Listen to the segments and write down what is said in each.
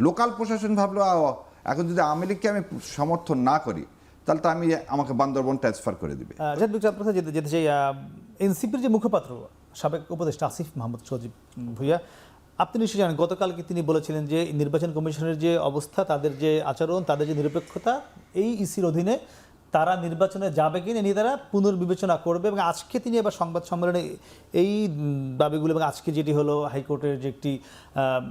Local প্রশাসন ভাবলো এখন যদি আওয়ামী লীগকে আমি সমর্থন না করি তাহলে তো আমাকে বান্দরবন ট্রান্সফার করে দিবে। আপনার কাছে যেতে চাই, এনসিপির যে মুখপাত্র সাবেক উপদেষ্টা আসিফ মাহমুদ সজীব ভুইয়া, আপনি নিশ্চয়ই জানেন গতকালকে তিনি বলেছিলেন যে নির্বাচন কমিশনের যে অবস্থা, তাদের যে আচরণ, তাদের যে নিরপেক্ষতা, এই ইসির অধীনে তারা নির্বাচনে যাবে কিনা নিয়ে তারা পুনর্বিবেচনা করবে। এবং আজকে তিনি এবার সংবাদ সম্মেলনে এই দাবিগুলো, এবং আজকে যেটি হলো হাইকোর্টের যে একটি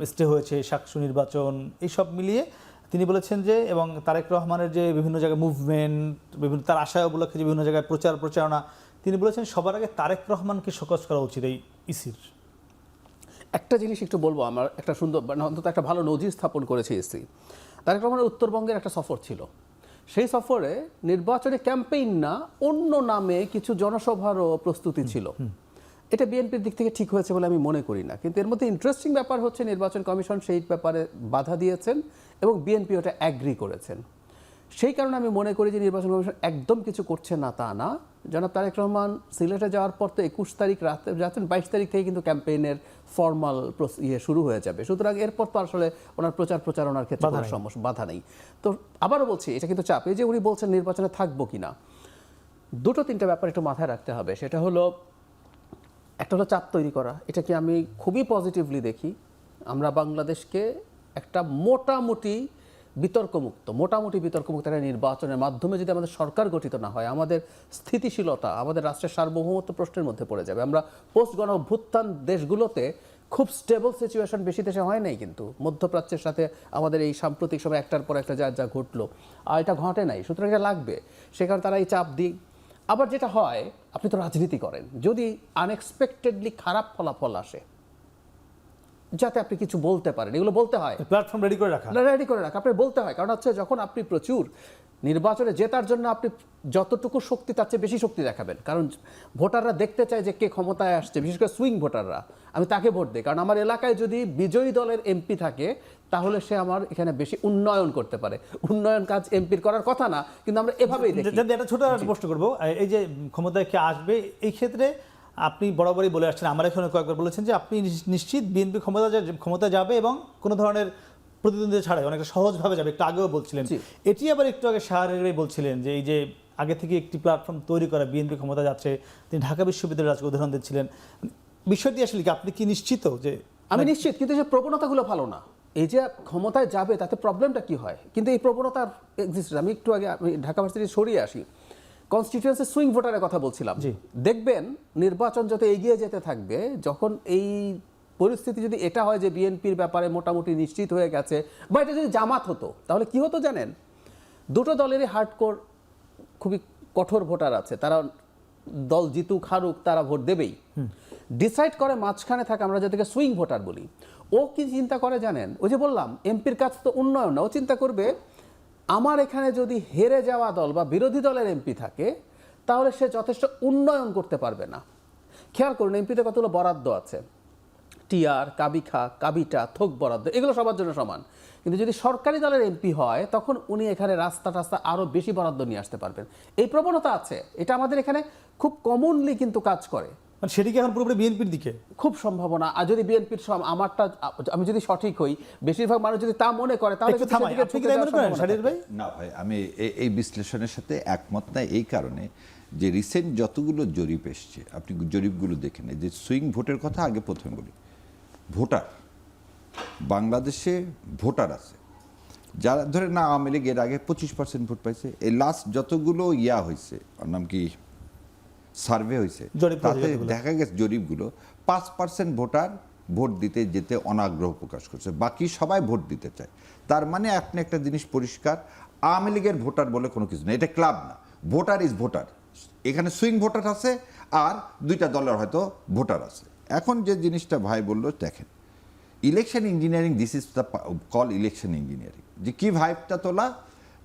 স্টে হয়েছে সাকসু নির্বাচন, এইসব মিলিয়ে তিনি বলেছেন যে, এবং তারেক রহমানের যে বিভিন্ন জায়গায় মুভমেন্ট, বিভিন্ন তার আশায় উপলক্ষে যে বিভিন্ন জায়গায় প্রচারণা, তিনি বলেছেন সবার আগে তারেক রহমানকে শোকজ করা উচিত এই ইসির। একটা জিনিস একটু বলবো, আমার একটা সুন্দর অন্তত একটা ভালো নজির স্থাপন করেছে ইসি। তারেক রহমানের উত্তরবঙ্গের একটা সফর ছিল, সেই সফরে নির্বাচনে ক্যাম্পেইন না অন্য নামে কিছু জনসভারও প্রস্তুতি ছিল। এটা বিএনপির দিক থেকে ঠিক হয়েছে বলে আমি মনে করি না, কিন্তু এর মধ্যে ইন্টারেস্টিং ব্যাপার হচ্ছে নির্বাচন কমিশন সেই ব্যাপারে বাধা দিয়েছেন এবং বিএনপি ওটা অ্যাগ্রি করেছেন। সেই কারণে আমি মনে করি যে নির্বাচন কমিশন একদম কিছু করছে না তা না। জনাব তারেক রহমান সিলেটে যাওয়ার পর তো 21 তারিখ রাতে 22 তারিখ থেকে কিন্তু ক্যাম্পেইনের ফর্মাল শুরু হয়ে যাবে, সুতরাং এরপর তো আসলে ওনার প্রচারণার ক্ষেত্রে কোনো সমস্যা বাধা নেই। তো আবারও বলছি, এটা কিন্তু চাপ। এই যে উনি বলছেন নির্বাচনে থাকবো কিনা, দুটো তিনটা ব্যাপার একটু মাথায় রাখতে হবে। সেটা হলো, একটা হলো চাপ তৈরি করা, এটা কি আমি খুবই পজিটিভলি দেখি। আমরা বাংলাদেশকে একটা মোটামুটি বিতর্কমুক্ত একটা নির্বাচনের মাধ্যমে যদি আমাদের সরকার গঠিত না হয়, আমাদের স্থিতিশীলতা, আমাদের রাষ্ট্রের সার্বভৌমত্ব প্রশ্নের মধ্যে পড়ে যাবে। আমরা পোস্ট গণ অভ্যুত্থান দেশগুলোতে খুব স্টেবল সিচুয়েশন বেশি দেশে হয় নাই, কিন্তু মধ্যপ্রাচ্যের সাথে আমাদের এই সাম্প্রতিক সময় একটার পর একটা যা ঘটলো, আর এটা ঘটে নাই, সুতরাং এটা লাগবে। সে কারণে তারা এই চাপ দিই। আবার যেটা হয়, আপনি তো রাজনীতি করেন, যদি আনএক্সপেক্টেডলি খারাপ ফলাফল আসে যাতে আপনি কিছু বলতে পারেন, এগুলো বলতে হয়, প্ল্যাটফর্ম রেডি করে রাখা আপনি বলতে হয়। কারণ হচ্ছে যখন আপনি প্রচুর নির্বাচনে জেতার জন্য আপনি যতটুকু শক্তি তার চেয়ে বেশি শক্তি দেখাবেন, কারণ ভোটাররা দেখতে চায় যে কে ক্ষমতায় আসছে, বিশেষ করে সুইং ভোটাররা, আমি তাকে ভোট দিই। কারণ আমার এলাকায় যদি বিজয়ী দলের এমপি থাকে তাহলে সে আমার এখানে বেশি উন্নয়ন করতে পারে। উন্নয়ন কাজ এমপির করার কথা না, কিন্তু আমরা এভাবেই দেখি। একটা ছোট প্রশ্ন করবো, এই যে ক্ষমতায় কে আসবে, এই ক্ষেত্রে আপনি বরাবরই বলে আসছেন, আমার এখানে কয়েকবার বলেছেন যে আপনি নিশ্চিত বিএনপি ক্ষমতা যাবে এবং কোনো ধরনের প্রতিদ্বন্দ্বিতা ছাড়াই অনেকটা সহজভাবে যাবে, একটু আগেও বলছিলেন। এটি আবার একটু আগে শাহরিয়ার বলছিলেন যে এই যে আগে থেকে একটি প্ল্যাটফর্ম তৈরি করা, বিএনপি ক্ষমতা যাচ্ছে, তিনি ঢাকা বিশ্ববিদ্যালয়ের আজকে উদাহরণ দিচ্ছিলেন। বিষয়টি আসলে কি, আপনি কি নিশ্চিত? যে আমি নিশ্চিত, কিন্তু যে প্রবণতাগুলো ভালো না। এই যে ক্ষমতায় যাবে তাতে প্রবলেমটা কি হয়, কিন্তু এই প্রবণতার এক্সিস্ট। আমি একটু আগে ঢাকা ভার্সিটি সরিয়ে আসি, কনস্টিটিউয়েন্সি সুইং ভোটারের কথা বলছিলাম। দেখবেন নির্বাচন যত এগিয়ে যেতে থাকবে, যখন এই পরিস্থিতি যদি এটা হয় যে বিএনপির ব্যাপারে মোটামুটি নিশ্চিত হয়ে গেছে, বা এটা যদি জামাত হতো, তাহলে কি হতো জানেন? দুটো দলেরই হার্ডকোর খুবই কঠোর ভোটার আছে, তারা দল জিতুক হারুক তারা ভোট দেবেই। ডিসাইড করে মাঝখানে থাকে, আমরা যাদেরকে সুইং ভোটার বলি। ও কি চিন্তা করে জানেন? ওই যে বললাম এমপির কাজ তো উন্নয়ন না, ও চিন্তা করবে আমার এখানে যদি হেরে যাওয়া দল বা বিরোধী দলের এমপি থাকে তাহলে সে যথেষ্ট উন্নয়ন করতে পারবে না। খেয়াল করুন, এমপিতে কতগুলো বরাদ্দ আছে, টিআর, কাবিখা, কাবিটা, থোক বরাদ্দ, এগুলো সবার জন্য সমান। কিন্তু যদি সরকারি দলের এমপি হয় তখন উনি এখানে রাস্তা আরও বেশি বরাদ্দ নিয়ে আসতে পারবেন। এই প্রবণতা আছে, এটা আমাদের এখানে খুব কমনলি কিন্তু কাজ করে। সেদিকে এখন পুরোপুরি বিএনপির দিকে খুব সম্ভাবনা। আর যদি বিএনপির আমারটা, আমি যদি সঠিক হই, বেশিরভাগ মানুষ যদি তা মনে করে, তাহলে না ভাই, আমি এই বিশ্লেষণের সাথে একমত না। এই কারণে যে রিসেন্ট যতগুলো জরিপ এসছে, আপনি জরিপগুলো দেখে নেন, যে সুইং ভোটের কথা আগে প্রথমে বলি। ভোটার বাংলাদেশে ভোটার আছে যারা, ধরে না আওয়ামী লীগ এর আগে 25% ভোট পাইছে, এই লাস্ট যতগুলো হয়েছে, ওর নাম কি সার্ভে হয়েছে, তাতে দেখা গেছে জরিপগুলো 5% ভোটার ভোট দিতে যেতে অনাগ্রহ প্রকাশ করছে, বাকি সবাই ভোট দিতে চায়। তার মানে আপনি একটা জিনিস পরিষ্কার, আওয়ামী লীগের ভোটার বলে কোনো কিছু না, এটা ক্লাব না, ভোটার ইজ ভোটার। এখানে সুইং ভোটার আছে আর দুইটা দলের হয়তো ভোটার আছে। এখন যে জিনিসটা ভাই বললো, দেখেন election engineering, this is the call election engineering. যে কি ভাইবটা তোলা,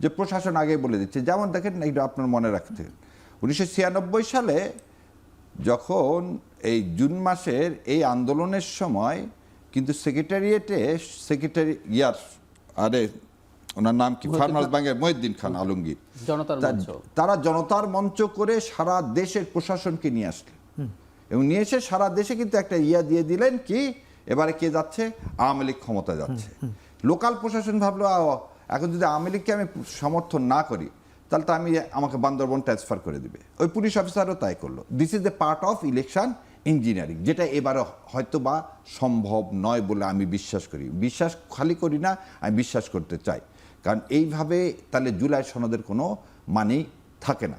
যে প্রশাসন আগে বলে দিচ্ছে। যেমন দেখেন, এইটা আপনার মনে রাখতে হবে, 1996 সালে যখন এই জুন মাসের এই আন্দোলনের সময় কিন্তু সেক্রেটারিয়েটে ওনার নাম কি, ফার্মার্স ব্যাংকের মহিউদ্দিন খান আলমগীর, তারা জনতার মঞ্চ করে সারা দেশের প্রশাসনকে নিয়ে আসলেন এবং নিয়ে এসে সারা দেশে কিন্তু একটা দিয়ে দিলেন কি, এবারে কে যাচ্ছে, আওয়ামী লীগ ক্ষমতা যাচ্ছে। লোকাল প্রশাসন ভাবলো এখন যদি আওয়ামী লীগকে আমি সমর্থন না করি তাহলে তো আমাকে বান্দরবন ট্রান্সফার করে দিবে। ওই পুলিশ অফিসারও তাই করলো। This is the part of election engineering, যেটা এবারে হয়তো বা সম্ভব নয় বলে আমি বিশ্বাস করি। বিশ্বাস খালি করি না, আমি বিশ্বাস করতে চাই, কারণ এইভাবে তাহলে জুলাই সনদের কোনো মানেই থাকে না।